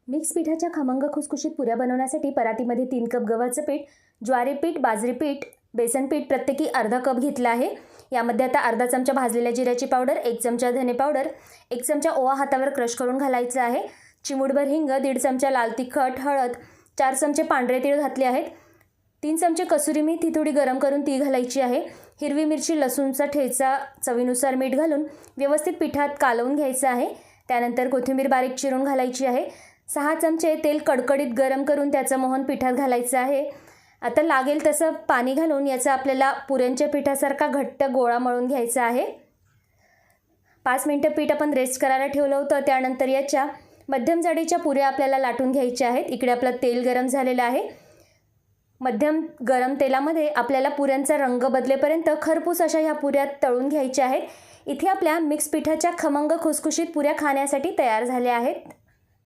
Mix पिठाच्या खमंग खुसखुशीत पुऱ्या बनवण्यासाठी परातीमध्ये 3 कप गव्हाचं पीठ, ज्वारी पीठ, बाजरी पीठ, बेसन पीठ प्रत्येकी अर्धा कप घेतलं आहे. यामध्ये आता अर्धा चमचा भाजलेल्या जिऱ्याची पावडर, 1 चमचा धने पावडर, 1 चमचा ओवा हातावर क्रश करून घालायचं आहे. चिमूटभर हिंग, 1.5 चमचा लाल तिखट, हळद, 4 चमचे पांढरे तीळ घातले आहेत. 3 चमचे कसुरी मेथी थोडी गरम करून ती घालायची आहे. हिरवी मिरची, लसूणचा ठेचा, चवीनुसार मीठ घालून व्यवस्थित पिठात कालवून घ्यायचं आहे. त्यानंतर कोथिंबीर बारीक चिरून घालायची आहे. 6 चमचे तेल कडकडीत गरम करून त्याचं मोहन पिठात घालायचं आहे. आता लागेल तसं पाणी घालून याचा आपल्याला पुऱ्यांच्या पिठासारखा घट्ट गोळा मळून घ्यायचा आहे. 5 मिनिटं पीठ आपण रेस्ट करायला ठेवलं होतं. त्यानंतर याच्या मध्यम जाडीच्या पुऱ्या आपल्याला लाटून घ्यायच्या आहेत. इकडे आपलं तेल गरम झालेलं आहे. मध्यम गरम तेलामध्ये आपल्याला पुऱ्यांचा रंग बदलेपर्यंत खरपूस अशा ह्या पुऱ्या तळून घ्यायच्या आहेत. इथे आपल्या मिक्स पिठाच्या खमंग खुसखुशीत पुऱ्या खाण्यासाठी तयार झाल्या आहेत.